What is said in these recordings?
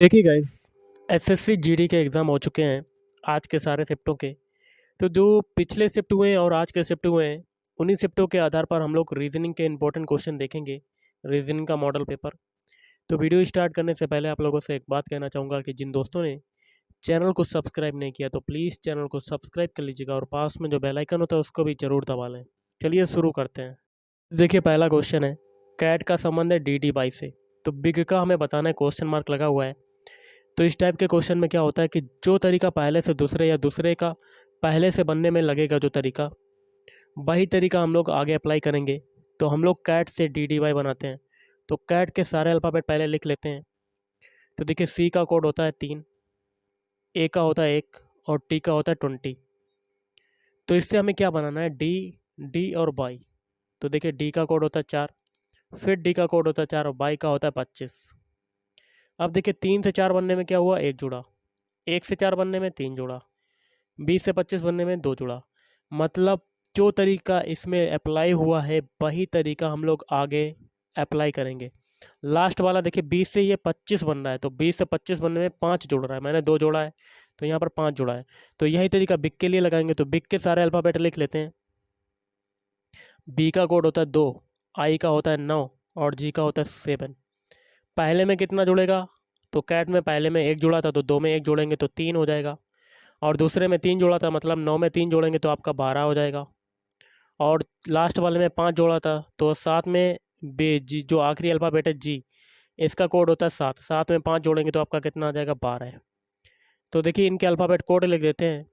देखिए guys, SSC GD के exam हो चुके हैं आज के सारे शिफ्टों के। तो जो पिछले शिफ्ट हुए हैं और आज के शिफ्ट हुए हैं, उन्हीं शिफ्टों के आधार पर हम लोग रीजनिंग के इंपॉर्टेंट क्वेश्चन देखेंगे, रीजनिंग का मॉडल पेपर। तो वीडियो स्टार्ट करने से पहले आप लोगों से एक बात कहना चाहूँगा कि जिन दोस्तों ने चैनल को सब्सक्राइब नहीं किया तो प्लीज़ चैनल को सब्सक्राइब कर लीजिएगा और पास में जो बेल आइकन होता है उसको भी ज़रूर दबा लें। चलिए शुरू करते हैं। देखिए पहला क्वेश्चन है, कैट का संबंध है डी डी बाई से। तो बिग का हमें बताना है, क्वेश्चन मार्क लगा हुआ है। तो इस टाइप के क्वेश्चन में क्या होता है कि जो तरीका पहले से दूसरे या दूसरे का पहले से बनने में लगेगा जो तरीका, वही तरीका हम लोग आगे अप्लाई करेंगे। तो हम लोग कैट से डी डी वाई बनाते हैं। तो कैट के सारे अल्फ़ाबेट पहले लिख लेते हैं। तो देखिए सी का कोड होता है 3, ए का होता है 1 और टी का होता है 20। तो इससे हमें क्या बनाना है, डी, डी और बाई। तो देखिए डी का कोड होता है 4, फिर डी का कोड होता है 4 और बाई का होता है 25। अब देखिए 3 से 4 बनने में क्या हुआ, 1 जुड़ा, 1 से 4 बनने में 3 जुड़ा, 20 से 25 बनने में 2 जुड़ा। मतलब जो तरीका इसमें अप्लाई हुआ है वही तरीका हम लोग आगे अप्लाई करेंगे। लास्ट वाला देखिए 20 से ये 25 बन रहा है, तो 20 से 25 बनने में 5 जुड़ रहा है, मैंने 2 जोड़ा है तो यहाँ पर 5 जुड़ा है। तो यही तरीका बिग के लिए लगाएंगे। तो बिग के सारे अल्फ़ाबेट लिख लेते हैं। बी का कोड होता है 2, आई का होता है 9 और जी का होता है 7। पहले में कितना जुड़ेगा, तो कैट में पहले में 1 जुड़ा था तो 2 में 1 जोड़ेंगे तो 3 हो जाएगा, और दूसरे में 3 जोड़ा था मतलब 9 में 3 जोड़ेंगे तो आपका 12 हो जाएगा, और लास्ट वाले में 5 जोड़ा था तो 7 में बे जी, जो आखिरी अल्फ़ाबेट है जी, इसका कोड होता है 7, 7 में 5 जोड़ेंगे तो आपका कितना आ जाएगा, 12। तो देखिए इनके अल्फ़ाबेट कोड लिख देते हैं।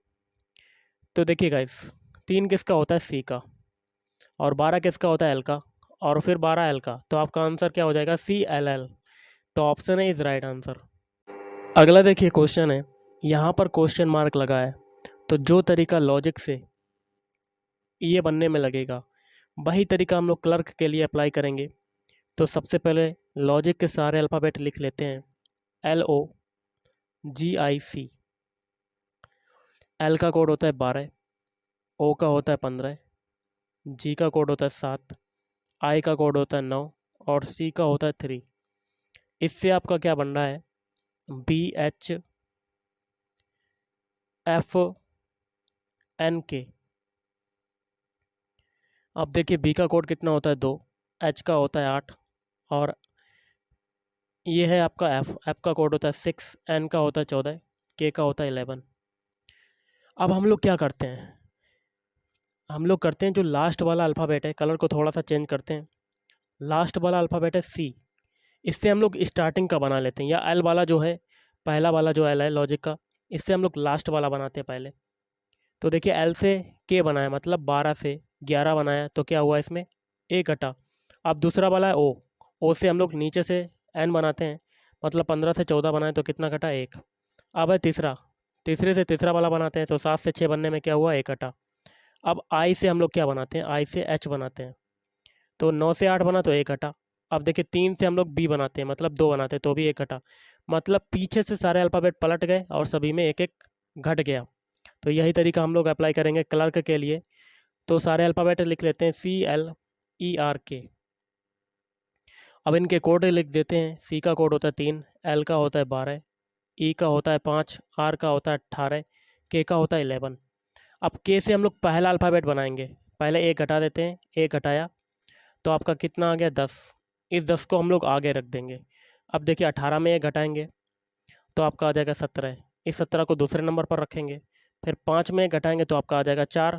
तो देखिए गाइस, 3 किसका होता है, सी का, और 12 किसका होता है, एल का, और फिर 12 एल का। तो आपका आंसर क्या हो जाएगा, सी एल एल। तो ऑप्शन है इज राइट आंसर। अगला देखिए क्वेश्चन है, यहाँ पर क्वेश्चन मार्क लगा है। तो जो तरीका लॉजिक से ये बनने में लगेगा वही तरीका हम लोग क्लर्क के लिए अप्लाई करेंगे। तो सबसे पहले लॉजिक के सारे अल्फ़ाबेट लिख लेते हैं। एल ओ जी आई सी। एल का कोड होता है 12, ओ का होता है 15, जी का कोड होता है 7, आई का कोड होता है 9 और सी का होता है 3। इससे आपका क्या बन रहा है, बी एच एफ एन के। अब देखिए बी का कोड कितना होता है, 2, एच का होता है 8 और ये है आपका एफ, एफ का कोड होता है 6, एन का होता है 14, के का होता है 11। अब हम लोग क्या करते हैं, हम लोग करते हैं जो लास्ट वाला अल्फ़ाबेट है, कलर को थोड़ा सा चेंज करते हैं। लास्ट वाला अल्फ़ाबेट है सी, इससे हम लोग स्टार्टिंग का बना लेते हैं, या एल वाला जो है, पहला वाला जो एल है लॉजिक का, इससे हम लोग लास्ट वाला बनाते हैं पहले। तो देखिए एल से के बनाया मतलब 12 से 11 बनाया, तो क्या हुआ इसमें, एक घटा। अब दूसरा वाला है ओ से हम लोग नीचे से एन बनाते हैं, मतलब 15 से 14 बनाए तो कितना घटा, एक। अब है तीसरा, तीसरे से तीसरा वाला बनाते हैं तो 7 से 6 बनने में क्या हुआ, एक घटा। अब आई से हम लोग क्या बनाते हैं, आई से एच बनाते हैं, तो 9 से 8 बना तो एक घटा। अब देखिए 3 से हम लोग बी बनाते हैं मतलब 2 बनाते हैं तो भी एक घटा। मतलब पीछे से सारे अल्फ़ाबेट पलट गए और सभी में एक एक घट गया। तो यही तरीका हम लोग अप्लाई करेंगे क्लर्क के लिए। तो सारे अल्फ़ाबेट लिख लेते हैं, सी एल ई आर के। अब इनके कोड लिख देते हैं। सी का कोड होता है 3, एल का होता है 12, ई का होता है 5, आर का होता है 18, के का होता है 11। अब के से हम लोग पहला अल्फ़ाबेट बनाएंगे, पहले एक घटा देते हैं, एक घटाया तो आपका कितना आ गया, 10। इस 10 को हम लोग आगे रख देंगे। अब देखिए 18 में एक घटाएंगे तो आपका आ जाएगा 17, इस 17 को दूसरे नंबर पर रखेंगे। फिर 5 में एक घटाएंगे तो आपका आ जाएगा 4,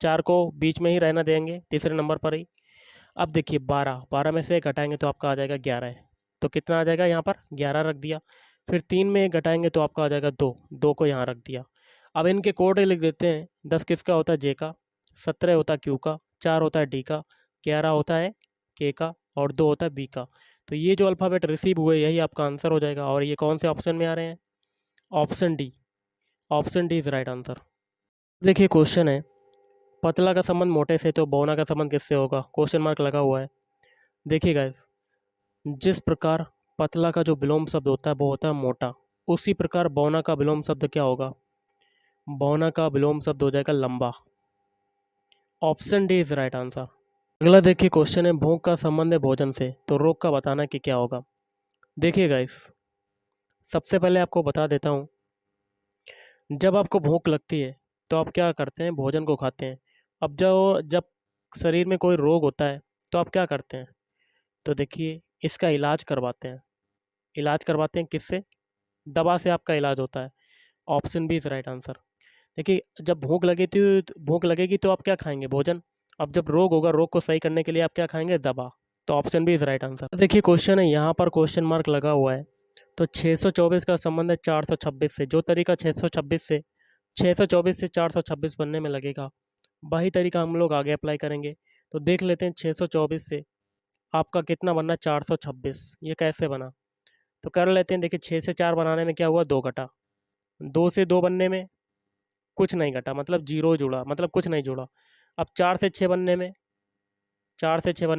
4 को बीच में ही रहना देंगे तीसरे नंबर पर ही। अब देखिए 12, 12 में से एक घटाएंगे तो आपका आ जाएगा 11, तो कितना आ जाएगा, यहाँ पर 11 रख दिया। फिर 3 में एक घटाएंगे तो आपका आ जाएगा 2, 2 को यहाँ रख दिया। अब इनके कोड लिख देते हैं। 10 किसका होता है, जे का, 17 होता है क्यू का, 4 होता है डी का, 11 होता है के का और 2 होता है बी का। तो ये जो अल्फ़ाबेट रिसीव हुए यही आपका आंसर हो जाएगा। और ये कौन से ऑप्शन में आ रहे हैं, option D. Option D is right answer. देखिए क्वेश्चन है, पतला का संबंध मोटे से तो बौना का संबंध किससे होगा, क्वेश्चन मार्क लगा हुआ है। देखिए गाइस, जिस प्रकार पतला का जो विलोम शब्द होता है वो होता है मोटा, उसी प्रकार बौना का विलोम शब्द क्या होगा, बौना का विलोम शब्द हो जाएगा लंबा। Option D is right answer. अगला देखिए क्वेश्चन है, भूख का संबंध है भोजन से तो रोग का बताना कि क्या होगा। देखिए गाइस, सबसे पहले आपको बता देता हूँ, जब आपको भूख लगती है तो आप क्या करते हैं, भोजन को खाते हैं। अब जो जब शरीर में कोई रोग होता है तो आप क्या करते हैं, तो देखिए इसका इलाज करवाते हैं। इलाज करवाते हैं किससे? दवा से आपका इलाज होता है। Option B is right answer. देखिए जब भूख लगेगी तो आप क्या खाएंगे? भोजन। अब जब रोग होगा, रोग को सही करने के लिए आप क्या खाएंगे? दवा। तो option B is right answer. देखिए क्वेश्चन है, यहाँ पर क्वेश्चन मार्क लगा हुआ है। तो 624 का संबंध है 426 से। जो तरीका 624 से 426 बनने में लगेगा, वही तरीका हम लोग आगे अप्लाई करेंगे। तो देख लेते हैं 624 से आपका कितना बनना, 426। ये कैसे बना, तो कर लेते हैं। देखिए 6 से 4 बनाने में क्या हुआ, 2 घटा। 2 से 2 बनने में कुछ नहीं घटा, मतलब जीरो जुड़ा, मतलब कुछ नहीं जुड़ा। अब 4 से 6 बनने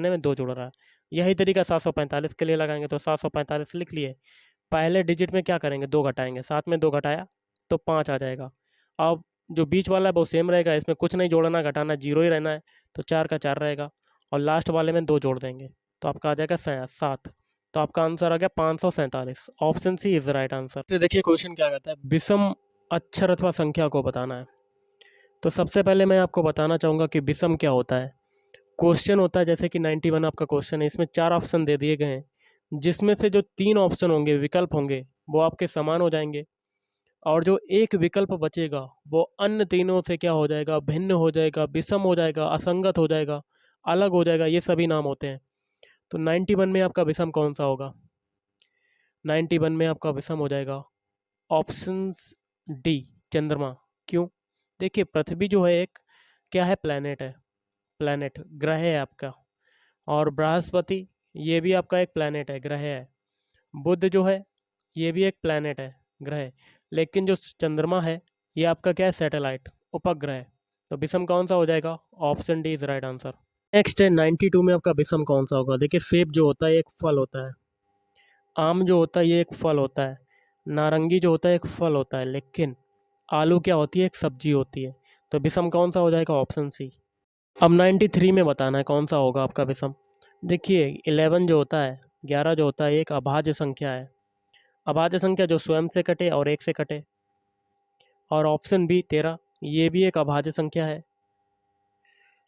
में 2 जुड़ रहा है। यही तरीका 745 के लिए लगाएंगे। तो 745 लिख लिए। पहले डिजिट में क्या करेंगे, 2 घटाएंगे। 7 में 2 घटाया तो 5 आ जाएगा। अब जो बीच वाला है वो सेम रहेगा, इसमें कुछ नहीं जोड़ना घटाना, जीरो ही रहना है। तो 4 का 4 रहेगा और लास्ट वाले में 2 जोड़ देंगे तो आपका आ जाएगा 7। तो आपका आंसर आ गया 547। Option C is the right answer. तो देखिए क्वेश्चन क्या कहता है, विषम अक्षर अथवा संख्या को बताना है। तो सबसे पहले मैं आपको बताना चाहूँगा कि विषम क्या होता है। क्वेश्चन होता है जैसे कि 91 आपका क्वेश्चन है, इसमें 4 ऑप्शन दे दिए गए हैं, जिसमें से जो 3 ऑप्शन होंगे, विकल्प होंगे, वो आपके समान हो जाएंगे और जो एक विकल्प बचेगा वो अन्य तीनों से क्या हो जाएगा, भिन्न हो जाएगा, विषम हो जाएगा, असंगत हो जाएगा, अलग हो जाएगा। ये सभी नाम होते हैं। तो 91 में आपका विषम कौन सा होगा? 91 में आपका विषम हो जाएगा ऑप्शन डी, चंद्रमा। क्यों? देखिए पृथ्वी जो है एक क्या है, प्लैनेट है। प्लैनेट ग्रह है आपका। और बृहस्पति ये भी आपका एक प्लैनेट है, ग्रह है। बुध जो है ये भी एक प्लैनेट है, ग्रह है। लेकिन जो चंद्रमा है ये आपका क्या है, सैटेलाइट, उपग्रह है। तो विषम कौन सा हो जाएगा? Option D is right answer. Next है 92 में आपका विषम कौन सा होगा। देखिए सेब जो होता है एक फल होता है, आम जो होता है ये एक फल होता है, नारंगी जो होता है एक फल होता है, लेकिन आलू क्या होती है, एक सब्जी होती है। तो विषम कौन सा हो जाएगा? Option C. अब 93 में बताना है कौन सा होगा आपका विषम। देखिए 11 जो होता है, 11 जो होता है एक अभाज्य संख्या है। अभाज्य संख्या जो स्वयं से कटे और एक से कटे। और ऑप्शन बी 13 ये भी एक अभाज्य संख्या है।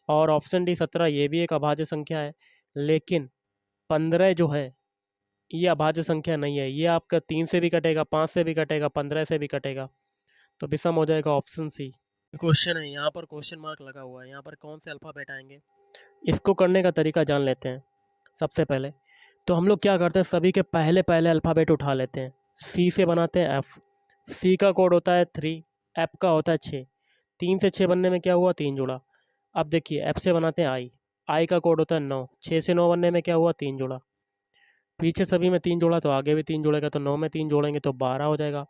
और ऑप्शन डी 17 ये भी एक अभाज्य संख्या है। लेकिन 15 जो है ये अभाज्य संख्या नहीं है। ये आपका 3 से भी कटेगा, 5 से भी कटेगा, 15 से भी कटेगा। तो विषम हो जाएगा ऑप्शन सी। क्वेश्चन है, यहाँ पर क्वेश्चन मार्क लगा हुआ है, यहाँ पर कौन से अल्फ़ाबेट आएंगे। इसको करने का तरीका जान लेते हैं। सबसे पहले तो हम लोग क्या करते हैं, सभी के पहले पहले अल्फ़ाबेट उठा लेते हैं। सी से बनाते हैं एफ़। सी का कोड होता है 3, एफ का होता है 6। 3 से 6 बनने में क्या हुआ, 3 जुड़ा। अब देखिए एफ से बनाते हैं आई। आई का कोड होता है 9। 6 से 9 बनने में क्या हुआ, 3 जुड़ा। पीछे सभी में 3 जोड़ा तो आगे भी 3 जोड़ेगा, तो 9 में 3 जोड़ेंगे तो 12 हो जाएगा।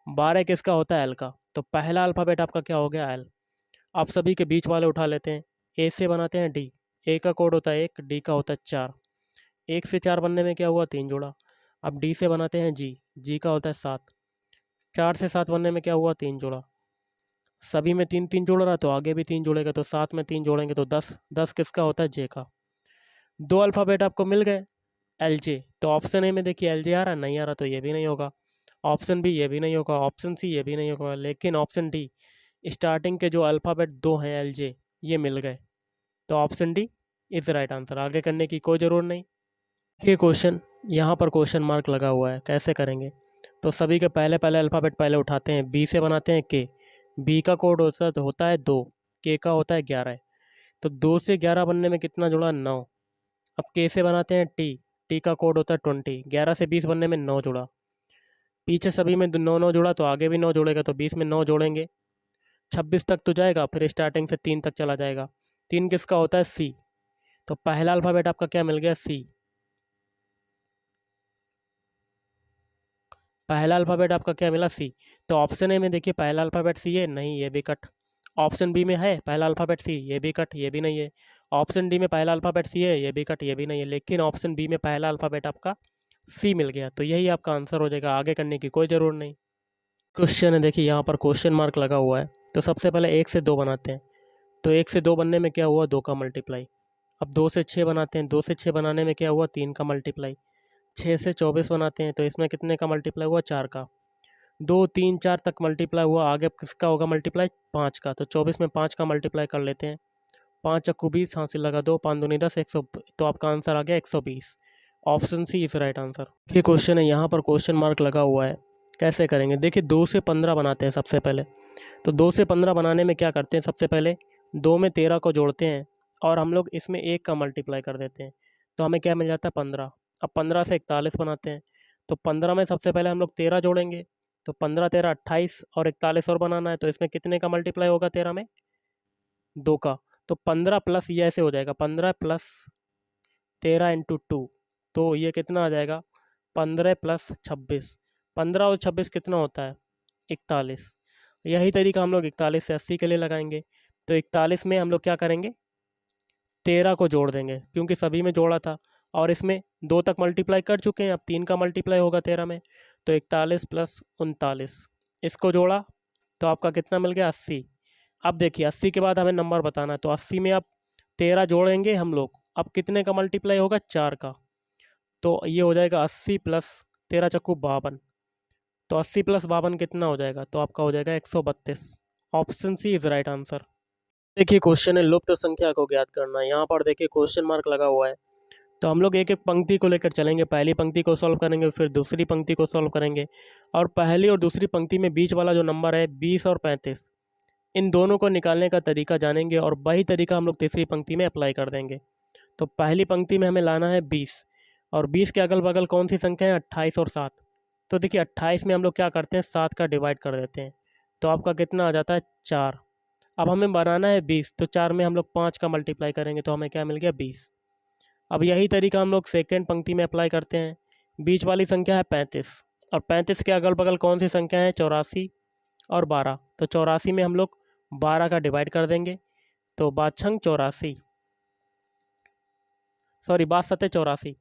12 किसका होता है, एल का। तो पहला अल्फ़ाबेट आपका क्या हो गया, एल। आप सभी के बीच वाले उठा लेते हैं। ए से बनाते हैं डी। ए का कोड होता है 1, डी का होता है 4। 1 से 4 बनने में क्या हुआ, 3 जोड़ा। अब डी से बनाते हैं जी। जी का होता है 7। 4 से 7 बनने में क्या हुआ, 3 जोड़ा। सभी में 3 3 जोड़ रहा तो आगे भी 3 जोड़ेगा, तो 7 में 3 जोड़ेंगे तो 10। 10 किसका होता है, जे का। 2 अल्फ़ाबेट आपको मिल गए। एल जे, तो ऑप्शन ए में देखिए एल जे आ रहा है, नहीं आ रहा तो ये भी नहीं होगा। ऑप्शन बी ये भी नहीं होगा, ऑप्शन सी ये भी नहीं होगा, लेकिन ऑप्शन डी स्टार्टिंग के जो अल्फ़ाबेट 2 हैं एल जे ये मिल गए। तो option D is right answer. आगे करने की कोई ज़रूरत नहीं। ये क्वेश्चन, यहाँ पर क्वेश्चन मार्क लगा हुआ है, कैसे करेंगे। तो सभी के पहले पहले अल्फ़ाबेट पहले उठाते हैं। बी से बनाते हैं के। बी का कोड होता है 2। के का होता है 11। तो 2 से 11 बनने में कितना जुड़ा, 9। अब के से बनाते हैं टी। टी का कोड होता है 20। 11 से 20 बनने में 9 जुड़ा। पीछे सभी में 9 9 जुड़ा तो आगे भी 9 जोड़ेगा, तो 20 में 9 जोड़ेंगे, 26 तक तो जाएगा, फिर स्टार्टिंग से 3 तक चला जाएगा। 3 किसका होता है, सी। तो पहला अल्फ़ाबेट आपका क्या मिल गया, सी। पहला अल्फ़ाबेट आपका क्या मिला, सी। तो ऑप्शन ए में देखिए पहला अल्फ़ाबेट सी है, नहीं ये भी कट। ऑप्शन बी में है पहला अल्फ़ाबेट सी, ये भी कट, ये भी नहीं है। ऑप्शन डी में पहला अल्फ़ाबेट सी है, ये भी कट, ये भी नहीं है। लेकिन ऑप्शन बी में पहला अल्फ़ाबेट आपका सी मिल गया, तो यही आपका आंसर हो जाएगा। आगे करने की कोई ज़रूरत नहीं। क्वेश्चन है, देखिए यहाँ पर क्वेश्चन मार्क लगा हुआ है। तो सबसे पहले 1 से 2 बनाते हैं। तो 1 से 2 बनने में क्या हुआ, 2 का मल्टीप्लाई। अब 2 से 6 बनाते हैं। 2 से 6 बनाने में क्या हुआ, 3 का मल्टीप्लाई। 6 से 24 बनाते हैं, तो इसमें कितने का मल्टीप्लाई हुआ? 4 का। 2 3 4 तक मल्टीप्लाई हुआ, आगे किसका होगा मल्टीप्लाई? 5 का। तो 24 में 5 का मल्टीप्लाई कर लेते हैं। 5 चक्कू 20, हासिल लगा 2, 5 दूनी 10, 100। तो आपका आंसर आ गया 120। Option C is right answer. ये क्वेश्चन है, यहाँ पर क्वेश्चन मार्क लगा हुआ है। कैसे करेंगे? देखिए 2 से 15 बनाते हैं सबसे पहले। तो 2 से 15 बनाने में क्या करते हैं? सबसे पहले 2 में 13 को जोड़ते हैं और हम लोग इसमें 1 का मल्टीप्लाई कर देते हैं, तो हमें क्या मिल जाता है? 15। अब 15 से 41 बनाते हैं, तो 15 में सबसे पहले हम लोग 13 जोड़ेंगे, तो 15 13 28 और 41 और बनाना है, तो इसमें कितने का मल्टीप्लाई होगा? 13 में 2 का। तो 15 प्लस ये ऐसे हो जाएगा, 15 प्लस 13 इंटू 2, तो ये कितना आ जाएगा? 15 प्लस 26। 15 और 26 कितना होता है? 41। यही तरीका हम लोग 41 से 80 के लिए लगाएंगे। तो 41 में हम लोग क्या करेंगे? 13 को जोड़ देंगे, क्योंकि सभी में जोड़ा था और इसमें 2 तक मल्टीप्लाई कर चुके हैं, अब 3 का मल्टीप्लाई होगा 13 में। तो 41 प्लस 39, इसको जोड़ा तो आपका कितना मिल गया? 80। अब देखिए 80 के बाद हमें नंबर बताना है, तो 80 में अब 13 जोड़ेंगे हम लोग, अब कितने का मल्टीप्लाई होगा? 4 का। तो ये हो जाएगा 80 प्लस 13 चक्कू 52। तो 80 प्लस 52 कितना हो जाएगा? तो आपका हो जाएगा 132। Option C is right answer. देखिए क्वेश्चन है लुप्त संख्या को ज्ञात करना। यहाँ पर देखिए क्वेश्चन मार्क लगा हुआ है, तो हम लोग एक एक पंक्ति को लेकर चलेंगे। पहली पंक्ति को सॉल्व करेंगे, फिर दूसरी पंक्ति को सॉल्व करेंगे, और पहली और दूसरी पंक्ति में बीच वाला जो नंबर है 20 और 35, इन दोनों को निकालने का तरीका जानेंगे और वही तरीका हम लोग तीसरी पंक्ति में अप्लाई कर देंगे। तो पहली पंक्ति में हमें लाना है 20, और 20 के अगल बगल कौन सी संख्या है? 28 और 7। तो देखिए 28 में हम लोग क्या करते हैं? 7 का डिवाइड कर देते हैं, तो आपका कितना आ जाता है? 4। अब हमें बनाना है 20, तो 4 में हम लोग 5 का मल्टीप्लाई करेंगे, तो हमें क्या मिल गया? 20। अब यही तरीका हम लोग सेकेंड पंक्ति में अप्लाई करते हैं। बीच वाली संख्या है 35, और 35 के अगल बगल कौन सी संख्या है? 84 और 12। तो 84 में हम लोग 12 का डिवाइड कर देंगे, तो 5 बात 84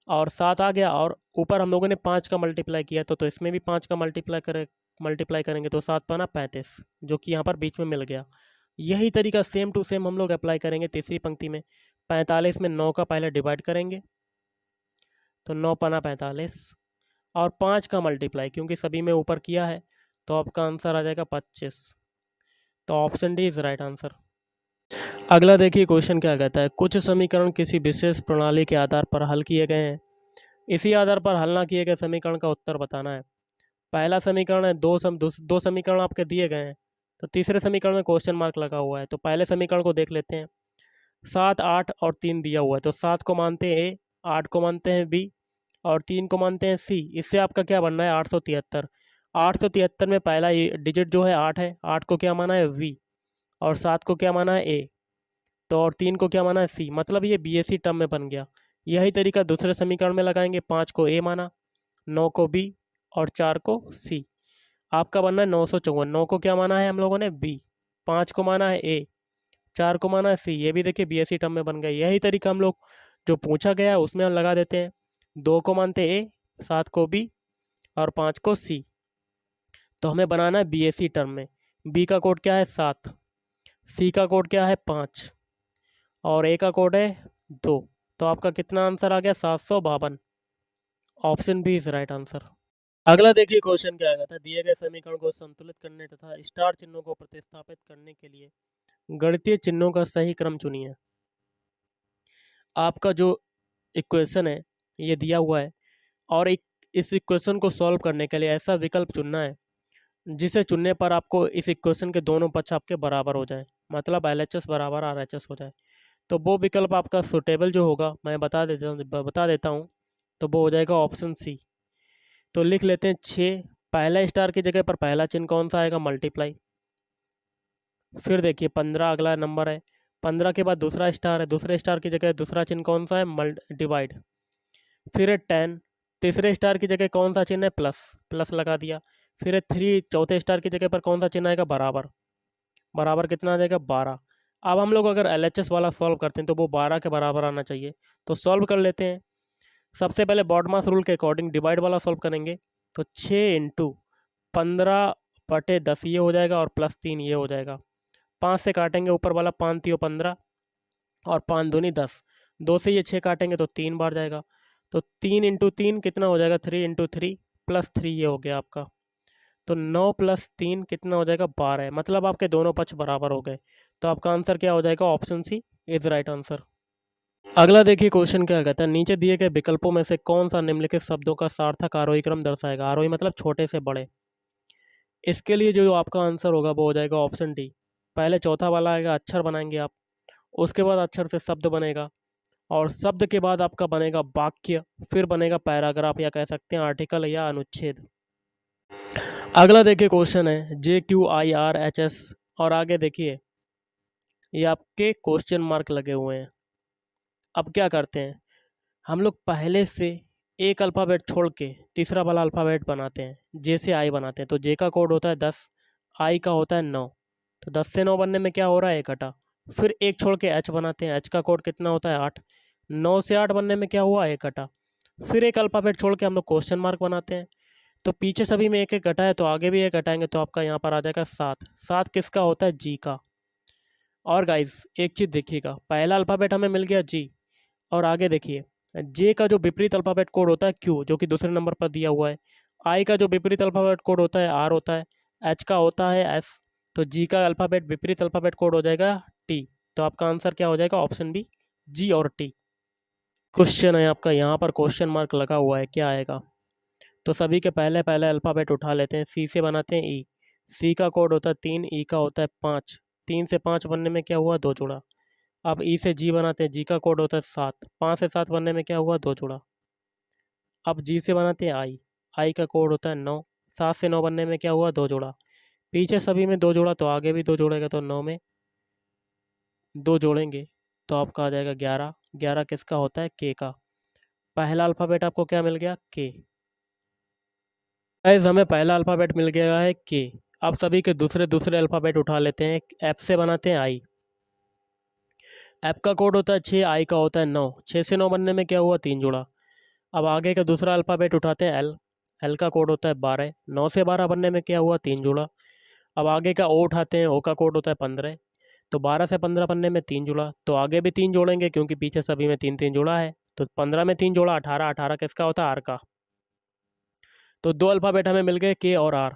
और 7 आ गया, और ऊपर हम लोगों ने 5 का मल्टीप्लाई किया, तो इसमें भी 5 का मल्टीप्लाई करेंगे, तो 7 पाना 35, जो कि यहाँ पर बीच में मिल गया। यही तरीका सेम टू सेम हम लोग अप्लाई करेंगे तीसरी पंक्ति में। 45 में 9 का पहले डिवाइड करेंगे, तो 9 पाना 45, और 5 का मल्टीप्लाई क्योंकि सभी में ऊपर किया है, तो आपका आंसर आ जाएगा 25। तो option D is right answer. अगला देखिए क्वेश्चन क्या कहता है? कुछ समीकरण किसी विशेष प्रणाली के आधार पर हल किए गए हैं, इसी आधार पर हल ना किए गए समीकरण का उत्तर बताना है। पहला समीकरण है, दो समीकरण आपके दिए गए हैं, तो तीसरे समीकरण में क्वेश्चन मार्क लगा हुआ है। तो पहले समीकरण को देख लेते हैं। 7 8 और 3 दिया हुआ है, तो 7 को मानते हैं ए, 8 को मानते हैं बी, और 3 को मानते हैं सी। इससे आपका क्या बनना है? 873। 873 में पहला डिजिट जो है 8 है, 8 को क्या माना है? वी, और 7 को क्या माना है? ए, तो और 3 को क्या माना है? सी, मतलब ये बीएससी टर्म में बन गया। यही तरीका दूसरे समीकरण में लगाएंगे। 5 को ए माना, 9 को बी, और 4 को सी। आपका बनना है 954। 9 को क्या माना है हम लोगों ने? बी, 5 को माना है ए, 4 को माना है सी। ये भी देखिए बीएससी टर्म में बन गया। यही तरीका हम लोग जो पूछा गया है उसमें हम लगा देते हैं। 2 को मानते ए, 7 को बी, और 5 को सी। तो हमें बनाना है बीएससी टर्म में। बी का कोड क्या है? 7, सी का कोड क्या है? 5, और ए का कोड है 2। तो आपका कितना आंसर आ गया? 752। Option B is right answer. अगला देखिए क्वेश्चन क्या कहता है? दिए गए समीकरण को संतुलित करने तथा स्टार चिन्हों को प्रतिस्थापित करने के लिए गणितीय चिन्हों का सही क्रम चुनिए। आपका जो इक्वेशन है ये दिया हुआ है, और एक इस इक्वेशन को सॉल्व करने के लिए ऐसा विकल्प चुनना है जिसे चुनने पर आपको इस इक्वेशन के दोनों पक्ष आपके बराबर हो जाए, मतलब LHS बराबर RHS हो जाए। तो वो विकल्प आपका सुटेबल जो होगा मैं बता देता हूँ, तो वो हो जाएगा ऑप्शन सी। तो लिख लेते हैं 6, पहला स्टार की जगह पर पहला चिन्ह कौन सा आएगा? मल्टीप्लाई। फिर देखिए 15 अगला नंबर है, 15 के बाद दूसरा स्टार है, दूसरे स्टार की जगह दूसरा चिन्ह कौन सा है? डिवाइड। फिर है 10, तीसरे स्टार की जगह कौन सा चिन्ह है? प्लस, प्लस लगा दिया। फिर है 3, चौथे स्टार की जगह पर कौन सा चिन्ह आएगा? बराबर। बराबर कितना आ जाएगा? 12। अब हम लोग अगर LHS वाला सॉल्व करते हैं तो वो 12 के बराबर आना चाहिए, तो सॉल्व कर लेते हैं। सबसे पहले बॉडमास रूल के अकॉर्डिंग डिवाइड वाला सॉल्व करेंगे, तो 6 इंटू 15/10 ये हो जाएगा, और +3 ये हो जाएगा। 5 से काटेंगे ऊपर वाला, 5 3 15, और 5 दूनी 10, 2 से ये 6 काटेंगे तो 3 बार जाएगा, तो 3 × 3 कितना हो जाएगा, 3 × 3 +3 ये हो गया आपका। तो 9 + 3 कितना हो जाएगा, 12। मतलब आपके दोनों पक्ष बराबर हो गए। तो आपका आंसर क्या हो जाएगा, option C is right answer. अगला देखिए क्वेश्चन क्या कहता है, नीचे दिए गए विकल्पों में से कौन सा निम्नलिखित शब्दों का सार्थक आरोही क्रम दर्शाएगा। आरोही मतलब छोटे से बड़े। इसके लिए जो आपका आंसर होगा वो हो जाएगा ऑप्शन डी। पहले चौथा वाला आएगा, अक्षर बनाएंगे आप, उसके बाद अक्षर से शब्द बनेगा, और शब्द के बाद आपका बनेगा वाक्य, फिर बनेगा पैराग्राफ या कह सकते हैं आर्टिकल या अनुच्छेद। अगला देखिए क्वेश्चन है JQIRHS, और आगे देखिए ये आपके क्वेश्चन मार्क लगे हुए हैं। अब क्या करते हैं हम लोग, पहले से एक अल्फ़ाबेट छोड़ के तीसरा वाला अल्फ़ाबेट बनाते हैं, जे से आई बनाते हैं। तो जे का कोड होता है 10, आई का होता है 9। तो 10 से 9 बनने में क्या हो रहा है, 1 हटा। फिर एक छोड़ के एच बनाते हैं, एच का कोड कितना होता है 8। 9 से 8 बनने में क्या हुआ, 1 हटा। फिर एक अल्फ़ाबेट छोड़ के हम लोग क्वेश्चन मार्क बनाते हैं। तो पीछे सभी में एक एक घटा है, तो आगे भी एक घटाएंगे, तो आपका यहाँ पर आ जाएगा 7। 7 किसका होता है, जी का। और गाइस एक चीज़ देखिएगा, पहला अल्फ़ाबेट हमें मिल गया जी, और आगे देखिए जे का जो विपरीत अल्फ़ाबेट कोड होता है क्यू, जो कि दूसरे नंबर पर दिया हुआ है। आई का जो विपरीत अल्फ़ाबेट कोड होता है आर होता है। एच का होता है एस। तो जी का अल्फ़ाबेट विपरीत अल्फ़ाबेट कोड हो जाएगा टी। तो आपका आंसर क्या हो जाएगा, ऑप्शन बी, जी और टी। क्वेश्चन है आपका, यहाँ पर क्वेश्चन मार्क लगा हुआ है, क्या आएगा। तो सभी के पहले पहले अल्फ़ाबेट उठा लेते हैं, सी से बनाते हैं ई। सी का कोड होता है 3, ई का होता है 5। 3 से 5 बनने में क्या हुआ, 2 जुड़ा। अब ई से जी बनाते हैं, जी का कोड होता है 7। 5 से 7 बनने में क्या हुआ, 2 जुड़ा। अब जी से बनाते हैं आई। आई का कोड होता है 9। 7 से 9 बनने में क्या हुआ, 2 जोड़ा। पीछे सभी में 2 जोड़ा, तो आगे भी 2 जोड़ेगा, तो 9 में 2 जोड़ेंगे तो आपका आ जाएगा 11। 11 किसका होता है, के का। पहला अल्फ़ाबेट आपको क्या मिल गया, के। गाइस हमें पहला अल्फ़ाबेट मिल गया है के। अब सभी के दूसरे दूसरे अल्फ़ाबेट उठा लेते हैं, एफ से बनाते हैं आई। एफ का कोड होता है 6, आई का होता है 9। 6 से 9 बनने में क्या हुआ, 3 जोड़ा। अब आगे का दूसरा अल्फ़ाबेट उठाते हैं एल। एल का कोड होता है 12। 9 से 12 बनने में क्या हुआ, 3 जुड़ा। अब आगे का ओ उठाते हैं, ओ का कोड होता है 15। तो 12 से 15 बनने में 3 जुड़ा, तो आगे भी 3 जोड़ेंगे क्योंकि पीछे सभी में 3 3 जुड़ा है। तो 15 में 3 जोड़ा, 18। 18 किसका होता है, आर का। तो 2 अल्फ़ाबेट हमें मिल गए, के और आर।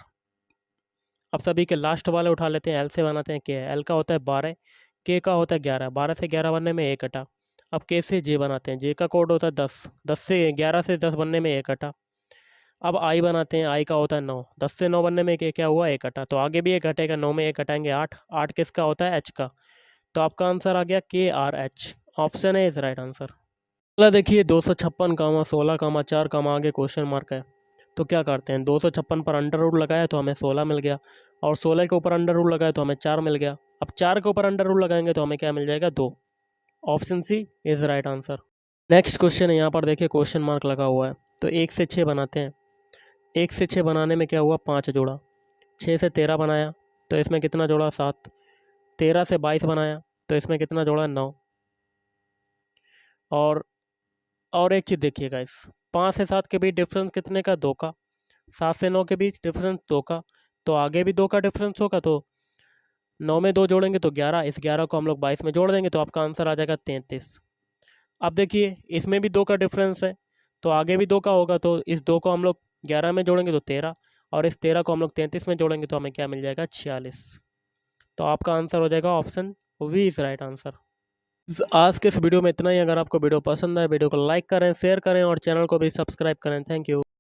अब सभी के लास्ट वाले उठा लेते हैं, एल से बनाते हैं के। एल का होता है 12, के का होता है 11। 12 से 11 बनने में 1 हटा। अब के से जे बनाते हैं, जे का कोड होता है 10। 10 से 11 से 10 बनने में 1 हटा। अब आई बनाते हैं, आई का होता है 9। 10 से 9 बनने में क्या हुआ, 1 हटा। तो आगे भी 1 घटेगा, 9 में 1 घटाएंगे, 8। 8 किसका होता है, एच का। तो आपका आंसर आ गया KRH। ऑप्शन है इज राइट आंसर। अगला देखिए 256, 16, 4, आगे क्वेश्चन मार्क है। तो क्या करते हैं, 256 पर अंडर रूट लगाया तो हमें 16 मिल गया, और 16 के ऊपर अंडर रूट लगाया तो हमें 4 मिल गया। अब 4 के ऊपर अंडर रूट लगाएंगे तो हमें क्या मिल जाएगा, 2। Option C is right answer. Next question है, यहाँ पर देखिए क्वेश्चन मार्क लगा हुआ है। तो 1 से 6 बनाते हैं। 1 से 6 बनाने में क्या हुआ, 5 जोड़ा। 6 से 13 बनाया तो इसमें कितना जोड़ा, 7। 13 से 22 बनाया तो इसमें कितना जोड़ा, 9। और एक चीज़ देखिएगा, इस 5 से 7 के बीच डिफरेंस कितने का, 2 का। 7 से 9 के बीच डिफरेंस 2 का, तो आगे भी 2 का डिफरेंस होगा। तो 9 में 2 जोड़ेंगे तो 11। इस 11 को हम लोग 22 में जोड़ देंगे तो आपका आंसर आ जाएगा 33। अब देखिए इसमें भी 2 का डिफरेंस है, तो आगे भी 2 का होगा। तो इस 2 को हम लोग 11 में जोड़ेंगे तो 13, और इस 13 को हम लोग 33 में जोड़ेंगे तो हमें क्या मिल जाएगा, 46। तो आपका आंसर हो जाएगा option B is right answer. आज के इस वीडियो में इतना ही। अगर आपको वीडियो पसंद आए, वीडियो को लाइक करें, शेयर करें और चैनल को भी सब्सक्राइब करें। Thank you.